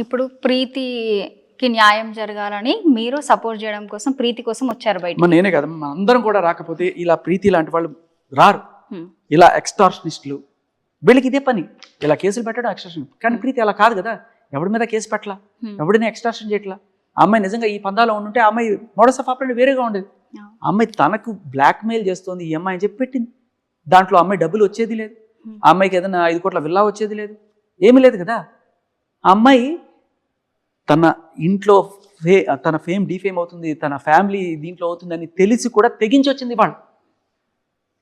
ఇప్పుడు ప్రీతికి న్యాయం జరగాలని మీరు సపోర్ట్ చేయడం కోసం ప్రీతి కోసం వచ్చారు బయట. నేనే కదా మన అందరం కూడా రాకపోతే ఇలా ప్రీతి లాంటి వాళ్ళు రారు. ఇలా ఎక్స్టార్షనిస్టులు వీళ్ళకి ఇదే పని, ఇలా కేసులు పెట్టడం ఎక్స్టార్షన్. కానీ ప్రీతి అలా కాదు కదా, ఎవడి మీద కేసు పెట్టలా, ఎవడిని ఎక్స్టార్షన్ చేయట్లా. ఆ అమ్మాయి నిజంగా ఈ పందాలో ఉంటే ఆ అమ్మాయి మోడస్ ఆఫ్ ఆపరేషన్ వేరేగా ఉండేది. ఆ అమ్మాయి తనకు బ్లాక్మెయిల్ చేస్తోంది ఈ అమ్మాయి అని చెప్పి పెట్టింది. దాంట్లో అమ్మాయి డబ్బులు వచ్చేది లేదు, ఆ అమ్మాయికి ఏదైనా 5 కోట్ల విల్లా వచ్చేది లేదు, ఏమీ లేదు కదా. ఆ అమ్మాయి తన ఇంట్లో తన ఫేమ్ డీఫేమ్ అవుతుంది, తన ఫ్యామిలీ దీంట్లో అవుతుందని తెలిసి కూడా తెగించి వచ్చింది వాళ్ళు.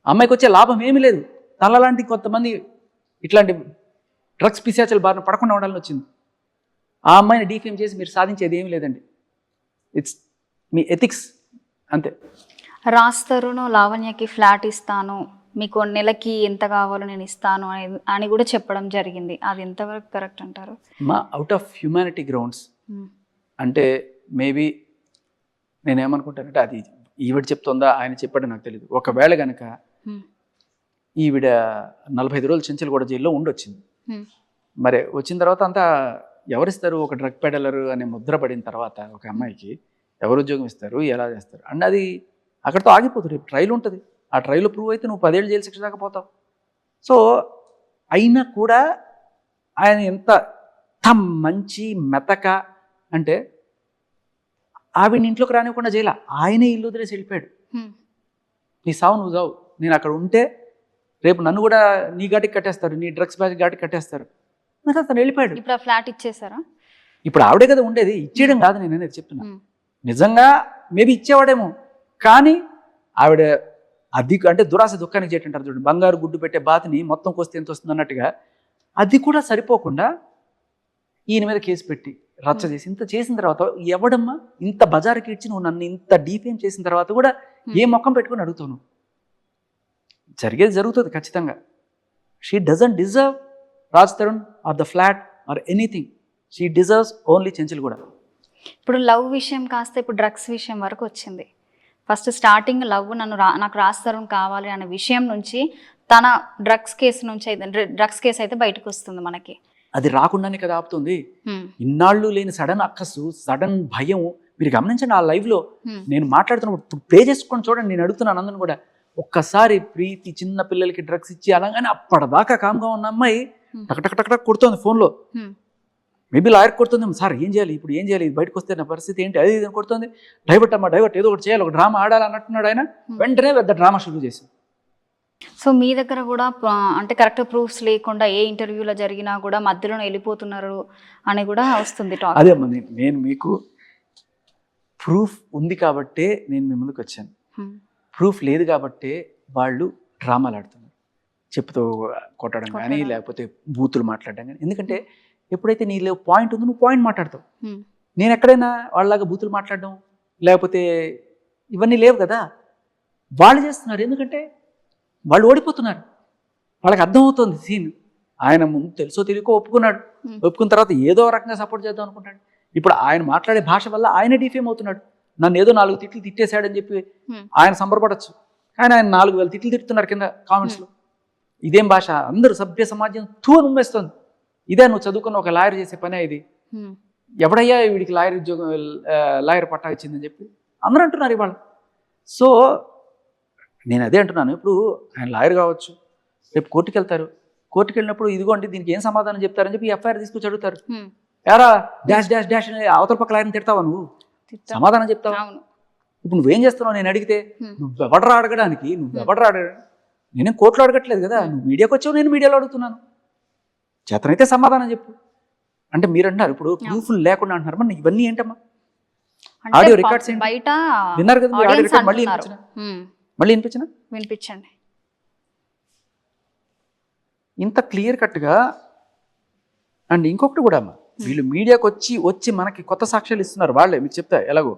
అమ్మాయికి వచ్చే లాభం ఏమీ లేదు. తనలాంటి కొంతమంది ఇట్లాంటి డ్రగ్స్ పిశాచాల బారిన పడకుండా ఉండాలని వచ్చింది. ఆ అమ్మాయిని డీఫేమ్ చేసి మీరు సాధించేది ఏమీ లేదండి. ఇట్స్ మీ ఎథిక్స్ అంతే. రాజ్ తరుణ్ లావణ్యకి ఫ్లాట్ ఇస్తాను, మీకు నెలకి ఎంత కావాలో నేను ఇస్తాను అని కూడా చెప్పడం జరిగింది. అది ఎంతవరకు కరెక్ట్ అంటారు? మా అవుట్ ఆఫ్ హ్యూమానిటీ గ్రౌండ్స్ అంటే మేబీ నేనేమనుకుంటానంటే అది ఈవిడ చెప్తుందా ఆయన చెప్పాడో నాకు తెలియదు. ఒకవేళ కనుక ఈవిడ 45 రోజులు చెంచల్గూడ జైల్లో ఉండొచ్చింది. మరి వచ్చిన తర్వాత అంతా ఎవరిస్తారు? ఒక డ్రగ్ పెడలర్ అనే ముద్ర పడిన తర్వాత ఒక అమ్మాయికి ఎవరు ఉద్యోగం ఇస్తారు, ఎలా చేస్తారు అండ్ అది అక్కడితో ఆగిపోతుంది. రేపు ట్రైల్ ఉంటుంది, ఆ ట్రైల్లో ప్రూవ్ అయితే నువ్వు 10 ఏళ్ళు జైలు శిక్ష దాకా పోతావు. సో అయినా కూడా ఆయన ఎంత మంచి మెతక అంటే ఆవిడ ఇంట్లోకి రానివ్వకుండా జైలా ఆయనే ఇల్లు వదిలేసి వెళ్ళిపోయాడు. నీ సావు నువ్వు సావు, నేను అక్కడ ఉంటే రేపు నన్ను కూడా నీ ఘాటికి కట్టేస్తారు, నీ డ్రగ్స్ బ్యాచ్ ఘాటికి కట్టేస్తారు. తను వెళ్ళిపోయాడు. ఇప్పుడు ఆ ఫ్లాట్ ఇచ్చేసారా? ఇప్పుడు ఆవిడే కదా ఉండేది, ఇచ్చేయడం కాదు నేను అనేది చెప్తున్నా. నిజంగా మేబీ ఇచ్చేవాడేమో, కానీ ఆవిడ అది అంటే దురాశ దుఃఖానికి చేయటంటారు చూడండి, బంగారు గుడ్డు పెట్టే బాతిని మొత్తం కోస్తే ఎంత వస్తుంది అన్నట్టుగా అది కూడా సరిపోకుండా ఈయన మీద కేసు పెట్టి రచ్చ చేసి ఇంత చేసిన తర్వాత ఎవడమ్మా ఇంత బజారుకి ఇచ్చి నువ్వు నన్ను ఇంత డీఫేమ్ చేసిన తర్వాత కూడా ఏ మొక్కం పెట్టుకుని అడుగుతాను? జరిగేది జరుగుతుంది ఖచ్చితంగా. She doesn't deserve Raj Tarun or the flat or anything. She deserves only Chanchalguda. ఇప్పుడు లవ్ విషయం కాస్త ఇప్పుడు డ్రగ్స్ విషయం వరకు వచ్చింది. ఫస్ట్ స్టార్టింగ్ లవ్ నాకు రాజ్ తరుణ్ కావాలి అనే విషయం నుంచి తన డ్రగ్స్ కేసు అయితే బయటకు వస్తుంది మనకి. అది రాకుండానే కదా ఆపుతుంది. ఇన్నాళ్ళు లేని సడన్ అక్కసు, సడన్ భయం మీరు గమనించండి. ఆ లైవ్లో నేను మాట్లాడుతున్నప్పుడు ప్లే చేసుకొని చూడండి. నేను అడుగుతున్నాను అందరిని కూడా, ఒక్కసారి ప్రీతి చిన్న పిల్లలకి డ్రగ్స్ ఇచ్చి అనగానే అప్పటిదాకా కామ్గా ఉన్న అమ్మాయి టక్ కొడుతోంది ఫోన్లో. మేబీ లాయర్ కొడుతుంది, సార్ ఏం చేయాలి ఇప్పుడు, ఏం చేయాలి, బయటకు వస్తే నా పరిస్థితి ఏంటి, అది ఇది కొడుతుంది. డైవర్ట్ అమ్మా డైవర్ట్, ఏదో ఒకటి చేయాలి, ఒక డ్రామా ఆడాలి అన్నట్టున్నాడు ఆయన. వెంటనే పెద్ద డ్రామా షురూ చేసి. సో మీ దగ్గర కూడా అంటే కరెక్ట్ ప్రూఫ్స్ లేకుండా ఏ ఇంటర్వ్యూలో జరిగినా కూడా మధ్యలో వెళ్ళిపోతున్నారు అని కూడా వస్తుంది టాక్. అదే అమ్మా, నేను మీకు ప్రూఫ్ ఉంది కాబట్టే నేను మీ ముందుకు వచ్చాను. ప్రూఫ్ లేదు కాబట్టే వాళ్ళు డ్రామాలు ఆడుతున్నారు, చెప్పుతో కొట్టడం కానీ లేకపోతే బూతులు మాట్లాడడం కానీ. ఎందుకంటే ఎప్పుడైతే నీలో పాయింట్ ఉందో నువ్వు పాయింట్ మాట్లాడతావు. నేను ఎక్కడైనా వాళ్ళలాగా బూతులు మాట్లాడడం లేకపోతే ఇవన్నీ లేవు కదా. వాళ్ళు చేస్తున్నారు ఎందుకంటే వాళ్ళు ఓడిపోతున్నారు, వాళ్ళకి అర్థమవుతుంది సీన్. ఆయన ముందు తెలుసో తెలియకో ఒప్పుకున్నాడు, ఒప్పుకున్న తర్వాత ఏదో రకంగా సపోర్ట్ చేద్దాం అనుకుంటాడు. ఇప్పుడు ఆయన మాట్లాడే భాష వల్ల ఆయన డిఫేమ్ అవుతున్నాడు. నన్ను ఏదో 4 తిట్లు తిట్టేశాడని చెప్పి ఆయన సంబరపడచ్చు, కానీ ఆయన 4000 తిట్లు తిట్టుతున్నారు కింద కామెంట్స్లో. ఇదేం భాష, అందరూ సభ్య సమాజం ఉమ్మేస్తుంది. ఇదే నువ్వు చదువుకున్న ఒక లాయర్ చేసే పనే ఇది. ఎవడయ్యా వీడికి లాయర్ ఉద్యోగం, లాయర్ పట్టా ఇచ్చిందని చెప్పి అందరూ అంటున్నారు ఇవాళ. సో నేను అదే అంటున్నాను, ఇప్పుడు ఆయన లాయర్ కావచ్చు, రేపు కోర్టుకి వెళ్తారు, కోర్టుకి వెళ్ళినప్పుడు ఇదిగోండి దీనికి ఏం సమాధానం చెప్తారని చెప్పి ఎఫ్ఐఆర్ తీసుకొచ్చి అడుగుతారు. యారా డాష్ డాష్ డాష్ అని అవతల పక్క లాయర్ని తిడతావా, నువ్వు సమాధానం చెప్తావా? ఇప్పుడు నువ్వేం చేస్తున్నావు నేను అడిగితే, నువ్వెవడరా అడగడానికి, నువ్వెవడరా అడగడానికి? నేనేం కోర్టులో అడగట్లేదు కదా, నువ్వు మీడియాకి వచ్చావు, నేను మీడియాలో అడుగుతున్నాను. చేతనైతే సమాధానం చెప్పు అంటే మీరు అంటున్నారు. ఇప్పుడు ప్రూఫ్లు లేకుండా అంటున్నారు. మరి ఇవన్నీ ఏంటమ్మా? ఆడియో రికార్డ్స్ బయట విన్నారు కదా, ఆడియో రికార్డ్ మళ్ళీ వినిపించండి. ఇంత క్లియర్ కట్గా. అండ్ ఇంకొకటి కూడా అమ్మా, వీళ్ళు మీడియాకి వచ్చి మనకి కొత్త సాక్ష్యాలు ఇస్తున్నారు వాళ్ళే. మీకు చెప్తా ఎలాగో.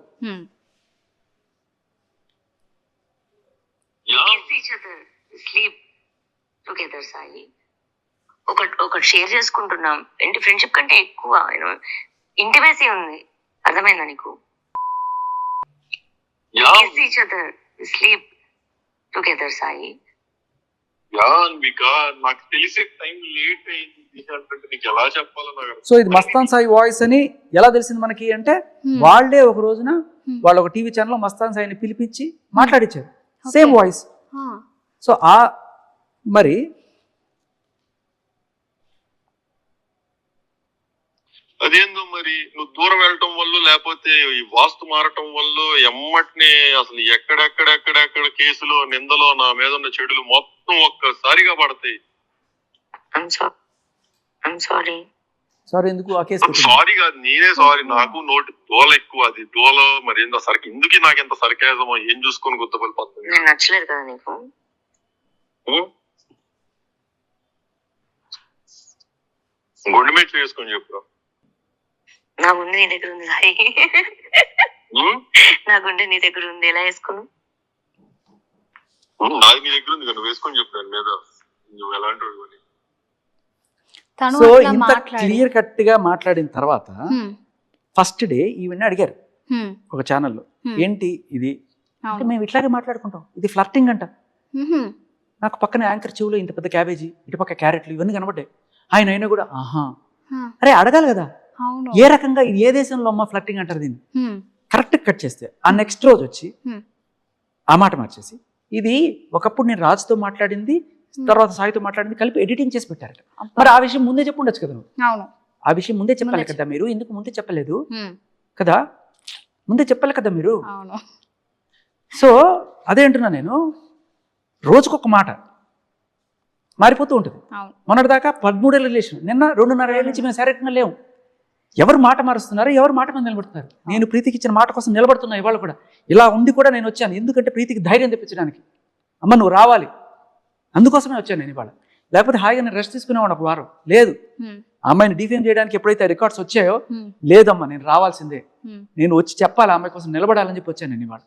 ఒకటి షేర్ చేసుకుంటున్నాం ఏంటి, ఫ్రెండ్షిప్ కంటే ఎక్కువ ఇంటిమేసీ ఉంది. అర్థమైందా నీకు? Sleep together Sai. నాకు తెలిసే టైం లేట్ అయింది. అంటే నీకు ఎలా చెప్పాలో నాకు అర్థం సో ఇది మస్తాన్ సాయి వాయిస్ అని ఎలా తెలిసింది మనకి అంటే వాళ్ళే ఒక రోజున వాళ్ళు ఒక టీవీ ఛానల్లో మస్తాన్ సాయిని పిలిపించి మాట్లాడించారు సేమ్ వాయిస్. సో ఆ మరి అదేందో మరి నువ్వు దూరం వెళ్ళటం వల్ల లేకపోతే ఈ వాస్తు మారటం వల్ల ఎమ్మటిని అసలు ఎక్కడెక్కడెక్కడెక్కడ కేసులు నిందలో నా మీద ఉన్న చెడులు మొత్తం ఒక్కసారిగా పడతాయి. సారీ సారీ ఎందుకు ఆ కేసు సారీ కాదు, నేనే సారీ. నాకు నోటి దోల ఎక్కువ, అది దోల మరి ఏందో సరికి ఎందుకు నాకు ఎంత సరికేజమో ఏం చూసుకొని గుర్తుపడిపోతుంది. నేను నచ్చలేదు కదా నీకు? గుండె మీద చేసుకొని చెప్పు. నా గుండె నీ దగ్గర ఉంది సాయి, నా గుండె నీ దగ్గర ఉంది, ఎలా వేసుకోను? నాది నీ దగ్గర ఉంది, నువ్వు వేసుకొని చెప్పు దాని మీద నువ్వు ఎలాంటి వాడివి. సో ఇంత క్లియర్ కట్ గా మాట్లాడిన తర్వాత ఫస్ట్ డే ఈవెన్ అడిగారు ఒక ఛానల్లో, ఏంటి ఇది అంటే మేము ఇట్లాగే మాట్లాడుకుంటాం, ఇది ఫ్లర్టింగ్ అంట. నాకు పక్కన యాంకర్ చెవులో ఇంత పెద్ద క్యాబేజీ, ఇటు పక్క క్యారెట్లు ఇవన్నీ కనబడ్డాయి. ఆయన అయినా కూడా ఆహా అరే అడగాలి కదా ఏ రకంగా ఇది ఏ దేశంలో అమ్మ ఫ్లర్టింగ్ అంటారు దీన్ని. కరెక్ట్ కట్ చేస్తే ఆ నెక్స్ట్ రోజు వచ్చి ఆ మాట మార్చేసి ఇది ఒకప్పుడు నేను రాజుతో మాట్లాడింది తర్వాత సాయితో మాట్లాడింది కలిపి ఎడిటింగ్ చేసి పెట్టారట. మరి ఆ విషయం ముందే చెప్పి ఉండొచ్చు కదా. ఆ విషయం ముందే చెప్పాలి కదా మీరు, ఎందుకు ముందే చెప్పలేదు కదా, ముందే చెప్పాలి కదా మీరు. సో అదే అంటున్నా నేను, రోజుకొక మాట మారిపోతూ ఉంటుంది. మొన్నటిదాకా 13 ఏళ్ళ రిలేషన్, నిన్న 2.5 ఏళ్ళ నుంచి మేము శారీరకంగా లేవు. ఎవరు మాట మారుస్తున్నారు, ఎవరు మాట మీద నిలబడుతున్నారు. నేను ప్రీతికి ఇచ్చిన మాట కోసం నిలబడుతున్నా ఇవాళ కూడా. ఇలా ఉండి కూడా నేను వచ్చాను ఎందుకంటే ప్రీతికి ధైర్యం తెప్పించడానికి. అమ్మ నువ్వు రావాలి, అందుకోసమే వచ్చాను నేను ఇవాళ. లేకపోతే హాయిగా నేను రెస్ట్ తీసుకునేవాడు ఒక వారం. లేదు, అమ్మాయిని డిఫెండ్ చేయడానికి ఎప్పుడైతే రికార్డ్స్ వచ్చాయో లేదమ్మా నేను రావాల్సిందే, నేను వచ్చి చెప్పాలి, అమ్మాయి కోసం నిలబడాలని చెప్పి వచ్చాను నేను ఇవాళ.